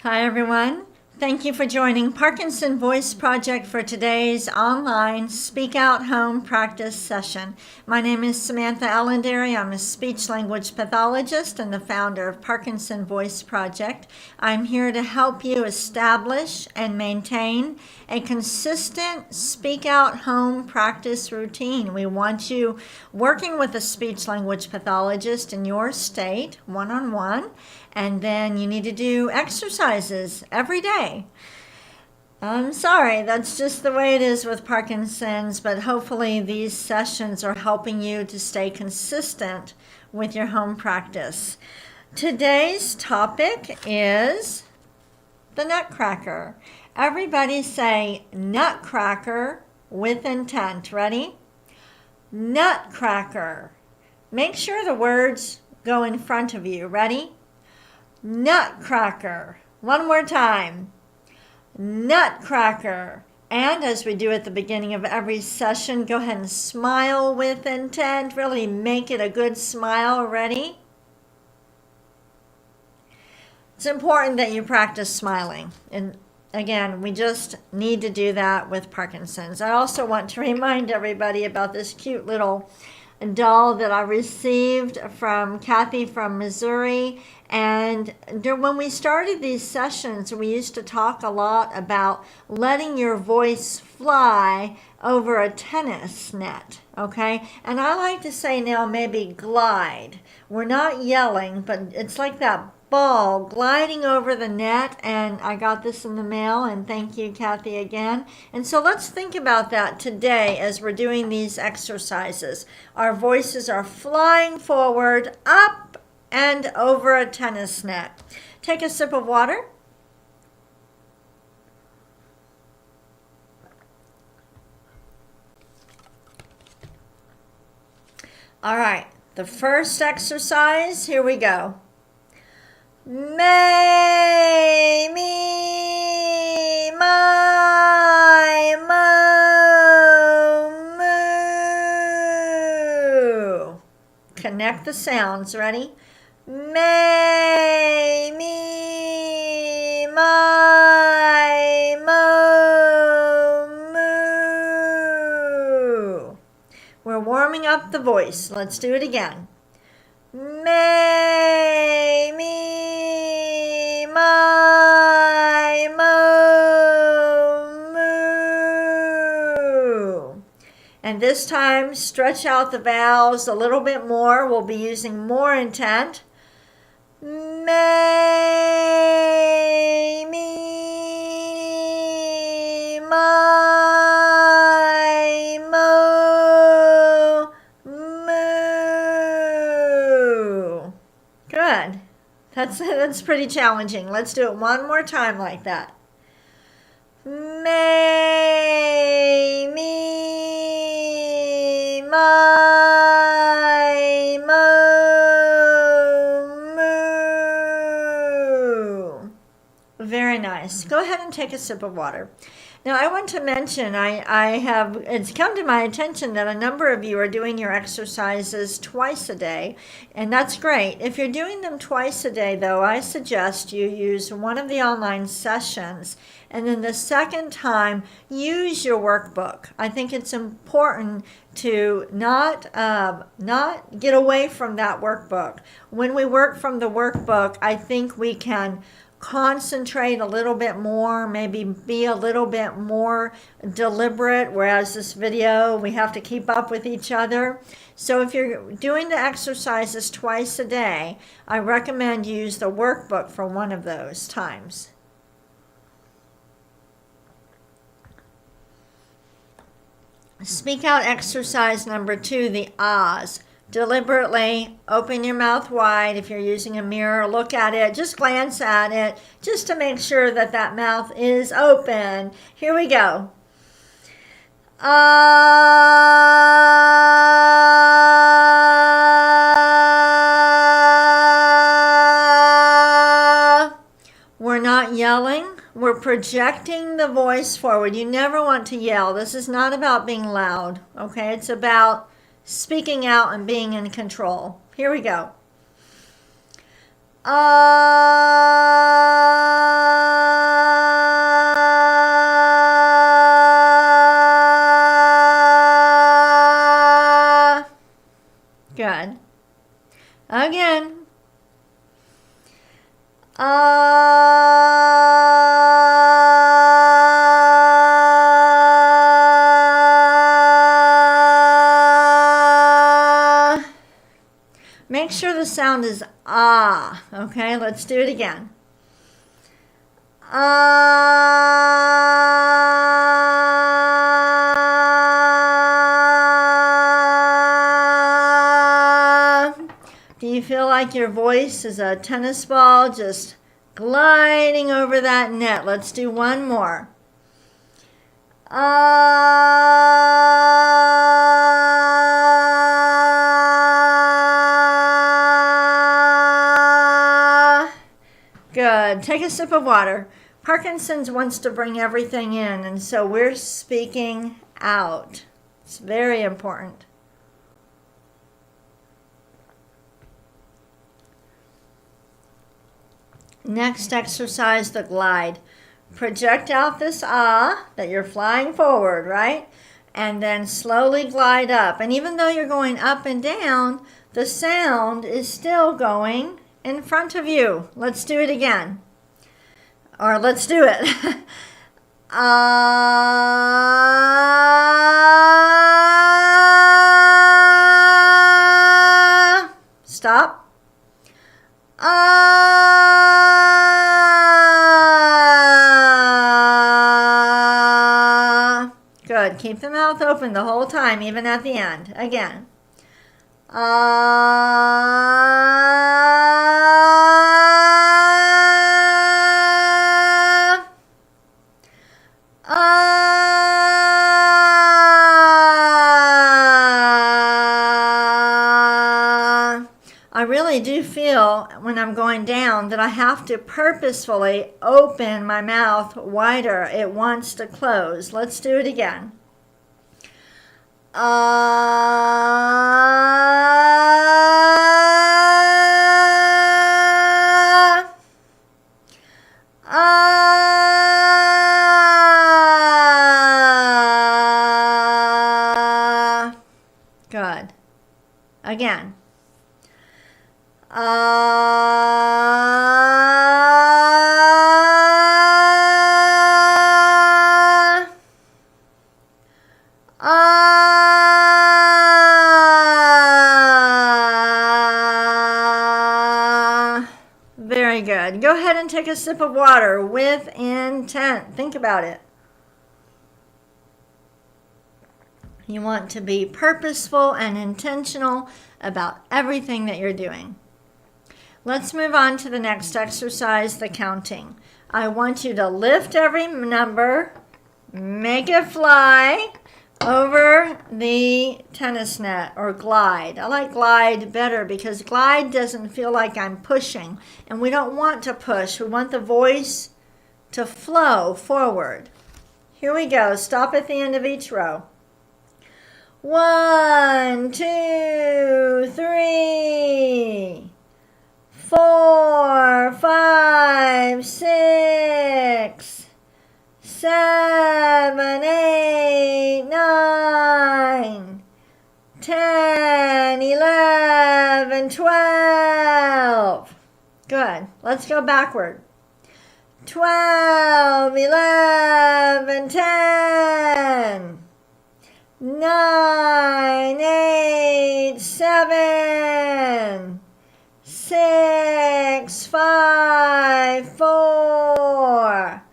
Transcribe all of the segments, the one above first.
Hi everyone. Thank you for joining Parkinson Voice Project for today's online Speak Out Home practice session. My name is Samantha Allendary. I'm a speech language pathologist and the founder of Parkinson Voice Project. I'm here to help you establish and maintain a consistent Speak Out Home practice routine. We want you working with a speech language pathologist in your state, one-on-one. And then you need to do exercises every day. I'm sorry, that's just the way it is with Parkinson's, but hopefully these sessions are helping you to stay consistent with your home practice. Today's topic is the Nutcracker. Everybody say Nutcracker with intent. Ready? Nutcracker. Make sure the words go in front of you. Ready? Nutcracker. One more time. Nutcracker. And as we do at the beginning of every session, go ahead and smile with intent. Really make it a good smile. Ready? It's important that you practice smiling. And again, we just need to do that with Parkinson's. I also want to remind everybody about this cute little doll that I received from Kathy from Missouri. And when we started these sessions, we used to talk a lot about letting your voice fly over a tennis net, okay? And I like to say now maybe glide. We're not yelling, but it's like that ball gliding over the net. And I got this in the mail, and thank you, Kathy, again. And so let's think about that today as we're doing these exercises. Our voices are flying forward, up, and over a tennis net. Take a sip of water. All right, the first exercise, here we go. Me, my, mo, moo. Connect the sounds, ready? Me, my, mo, moo. We're warming up the voice. Let's do it again. Me, my, mo, moo. And this time, stretch out the vowels a little bit more. We'll be using more intent. Me, my, mo, moo. Good. That's pretty challenging. Let's do it one more time like that. Me, my, mo, moo. Very nice. Go ahead and take a sip of water. Now, I want to mention, it's come to my attention that a number of you are doing your exercises twice a day, and that's great. If you're doing them twice a day, though, I suggest you use one of the online sessions, and then the second time, use your workbook. I think it's important to not get away from that workbook. When we work from the workbook, I think we can concentrate a little bit more, maybe be a little bit more deliberate, whereas this video, we have to keep up with each other. So if you're doing the exercises twice a day, I recommend you use the workbook for one of those times. Speak out exercise number 2, the ahs. Deliberately open your mouth wide. If you're using a mirror, look at it, just glance at it, just to make sure that that mouth is open. Here we go. We're not yelling. We're projecting the voice forward. You never want to yell. This is not about being loud, okay? It's about speaking out and being in control. Here we go. Good. Again. Make sure the sound is ah. Okay, let's do it again. Do you feel like your voice is a tennis ball just gliding over that net? Let's do one more. Good. Take a sip of water. Parkinson's wants to bring everything in, and so we're speaking out. It's very important. Next exercise, the glide. Project out this ah that you're flying forward, right? And then slowly glide up. And even though you're going up and down, the sound is still going in front of you. Let's do it again. Or let's do it. Stop. Good. Keep the mouth open the whole time, even at the end. Again. I really do feel when I'm going down that I have to purposefully open my mouth wider. It wants to close. Let's do it again. Good. Again. Very good. Go ahead and take a sip of water with intent. Think about it. You want to be purposeful and intentional about everything that you're doing. Let's move on to the next exercise, the counting. I want you to lift every number, make it fly over the tennis net, or glide. I like glide better because glide doesn't feel like I'm pushing, and we don't want to push. We want the voice to flow forward. Here we go. Stop at the end of each row. 1, 2, 3, 4, 5, 6, 7, 8, 9, 10, 11, 12. Good. Let's go backward. 12, 11, 10. 9, 8, 7, 6, 5, 4,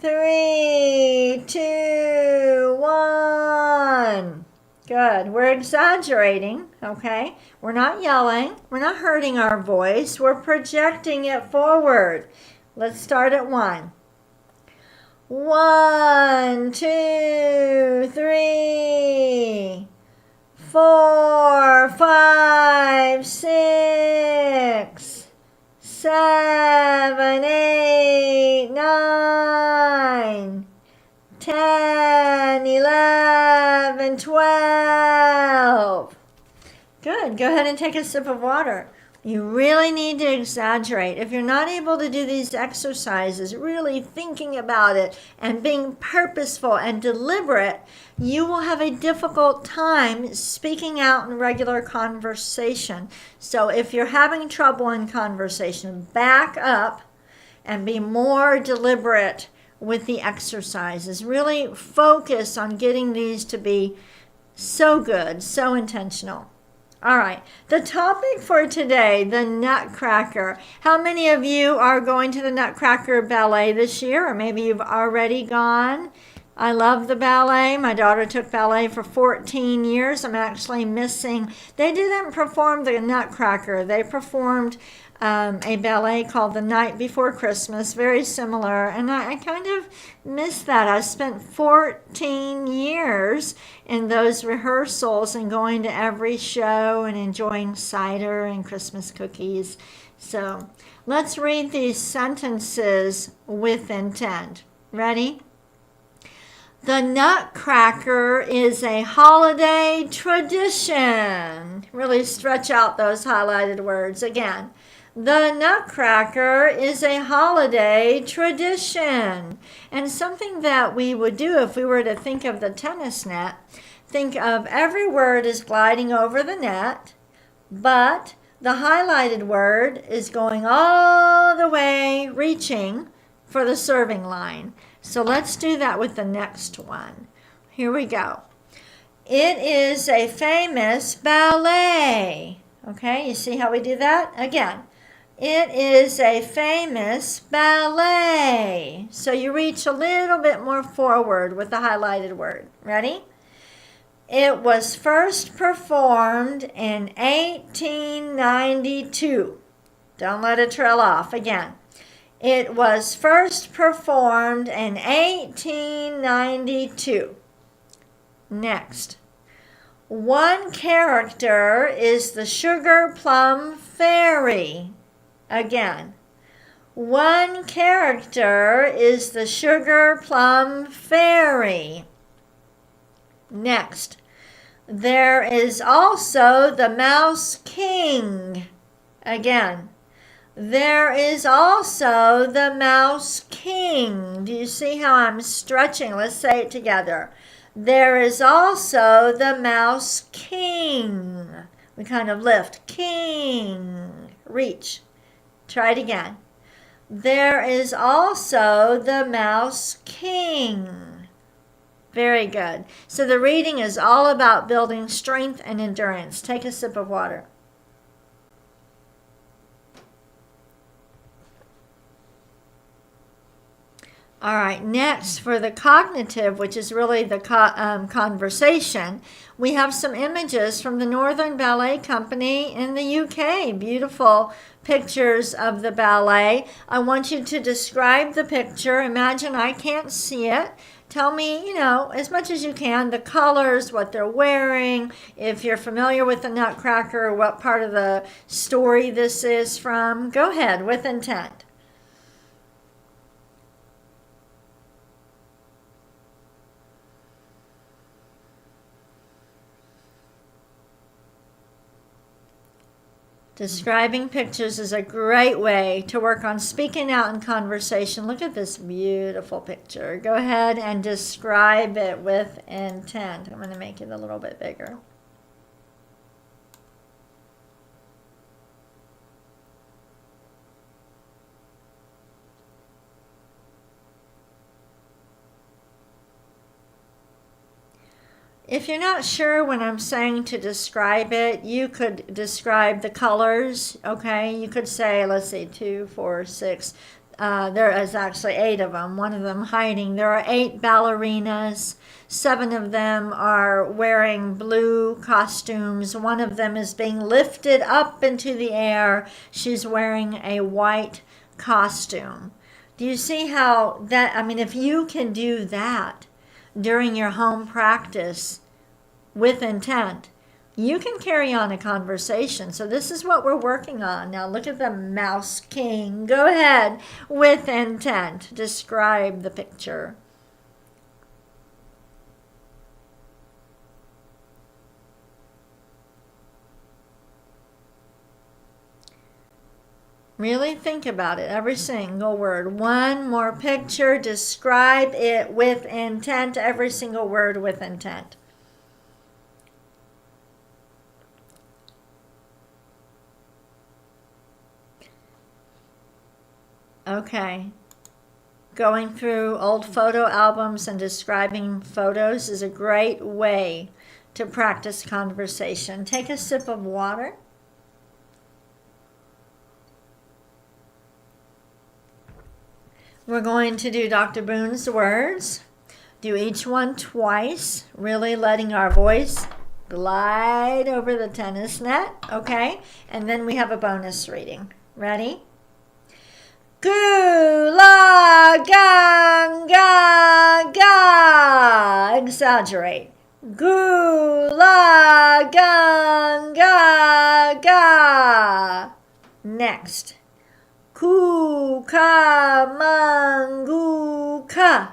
3, 2, 1. Good. We're exaggerating, okay? We're not yelling. We're not hurting our voice. We're projecting it forward. Let's start at 1. 1, 2, 3, 4, 5, 6, 7, 8, 9, 10, 11, 12. Good. Go ahead and take a sip of water. You really need to exaggerate. If you're not able to do these exercises, really thinking about it and being purposeful and deliberate, you will have a difficult time speaking out in regular conversation. So if you're having trouble in conversation, back up and be more deliberate with the exercises. Really focus on getting these to be so good, so intentional. All right, the topic for today, the Nutcracker. How many of you are going to the Nutcracker ballet this year, or maybe you've already gone? I love the ballet. My daughter took ballet for 14 years. I'm actually missing. They didn't perform the Nutcracker. They performed a ballet called The Night Before Christmas, very similar, and I kind of miss that. I spent 14 years in those rehearsals and going to every show and enjoying cider and Christmas cookies. So let's read these sentences with intent. Ready? The Nutcracker is a holiday tradition. Really stretch out those highlighted words again. The Nutcracker is a holiday tradition. And something that we would do if we were to think of the tennis net, think of every word is gliding over the net, but the highlighted word is going all the way, reaching for the serving line. So let's do that with the next one. Here we go. It is a famous ballet. Okay, you see how we do that? Again. It is a famous ballet. So you reach a little bit more forward with the highlighted word. Ready? It was first performed in 1892. Don't let it trail off. Again. It was first performed in 1892. Next. One character is the Sugar Plum Fairy. Again, one character is the Sugar Plum Fairy. Next, there is also the Mouse King. Again, there is also the Mouse King. Do you see how I'm stretching? Let's say it together. There is also the Mouse King. We kind of lift. King. Reach. Try it again. There is also the Mouse King. Very good. So the reading is all about building strength and endurance. Take a sip of water. All right, next for the cognitive, which is really the conversation, we have some images from the Northern Ballet Company in the UK. Beautiful pictures of the ballet. I want you to describe the picture. Imagine I can't see it. Tell me, as much as you can, the colors, what they're wearing, if you're familiar with the Nutcracker, what part of the story this is from. Go ahead, with intent. Describing pictures is a great way to work on speaking out in conversation. Look at this beautiful picture. Go ahead and describe it with intent. I'm going to make it a little bit bigger. If you're not sure when I'm saying to describe it, you could describe the colors, okay? You could say, let's see, 2, 4, 6. There is actually 8 of them, one of them hiding. There are 8 ballerinas. 7 of them are wearing blue costumes. One of them is being lifted up into the air. She's wearing a white costume. Do you see how that, if you can do that during your home practice with intent, you can carry on a conversation. So this is what we're working on. Now look at the Mouse King. Go ahead with intent. Describe the picture. Really think about it, every single word. One more picture, describe it with intent, every single word with intent. Okay. Going through old photo albums and describing photos is a great way to practice conversation. Take a sip of water. We're going to do Dr. Boone's words. Do each one twice, really letting our voice glide over the tennis net, okay? And then we have a bonus reading. Ready? Gula gang ga ga. Exaggerate. Gula gang ga ga. Next. Kukamanguka.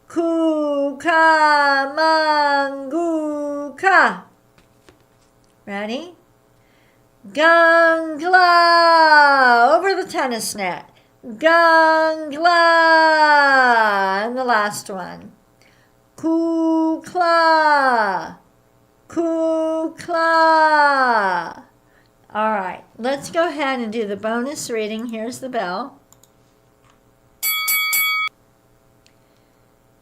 Kukamanguka. Ready? Gangla. Over the tennis net. Gangla. And the last one. Kukla. Kukla. All right, let's go ahead and do the bonus reading. Here's the bell.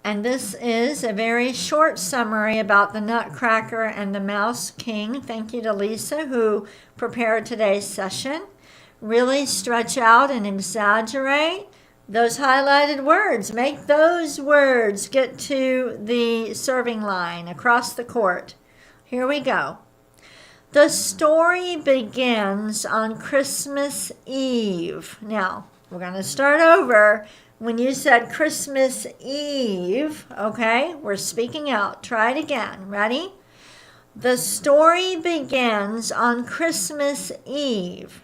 And this is a very short summary about the Nutcracker and the Mouse King. Thank you to Lisa who prepared today's session. Really stretch out and exaggerate those highlighted words. Make those words get to the serving line across the court. Here we go. The story begins on Christmas Eve. Now, we're going to start over. When you said Christmas Eve, okay, we're speaking out. Try it again. Ready? The story begins on Christmas Eve.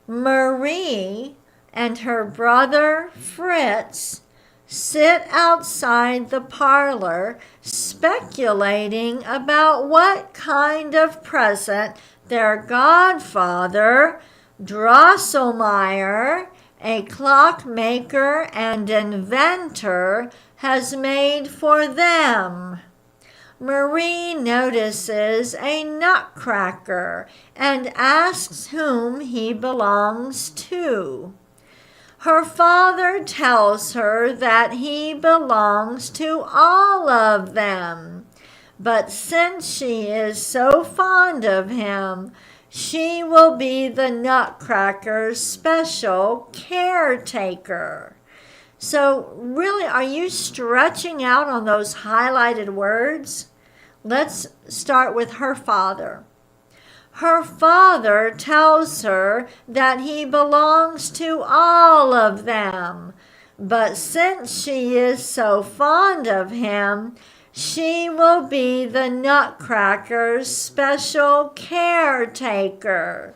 Marie and her brother Fritz sit outside the parlor speculating about what kind of present their godfather, Drosselmeyer, a clockmaker and inventor, has made for them. Marie notices a Nutcracker and asks whom he belongs to. Her father tells her that he belongs to all of them, but since she is so fond of him, she will be the Nutcracker's special caretaker. So really, are you stretching out on those highlighted words? Let's start with her father. Her father tells her that he belongs to all of them, but since she is so fond of him, she will be the Nutcracker's special caretaker.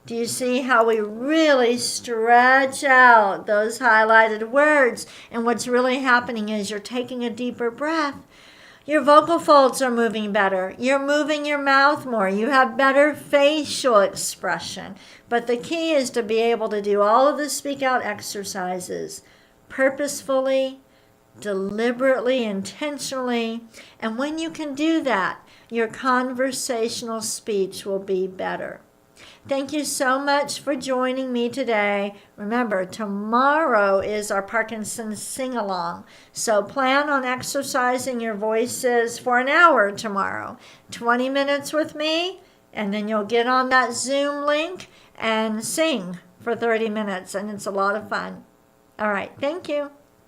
Do you see how we really stretch out those highlighted words? And what's really happening is you're taking a deeper breath. Your vocal folds are moving better. You're moving your mouth more. You have better facial expression. But the key is to be able to do all of the speak out exercises purposefully, deliberately, intentionally. And when you can do that, your conversational speech will be better. Thank you so much for joining me today. Remember, tomorrow is our Parkinson sing-along. So plan on exercising your voices for an hour tomorrow. 20 minutes with me, and then you'll get on that Zoom link and sing for 30 minutes, and it's a lot of fun. All right, thank you.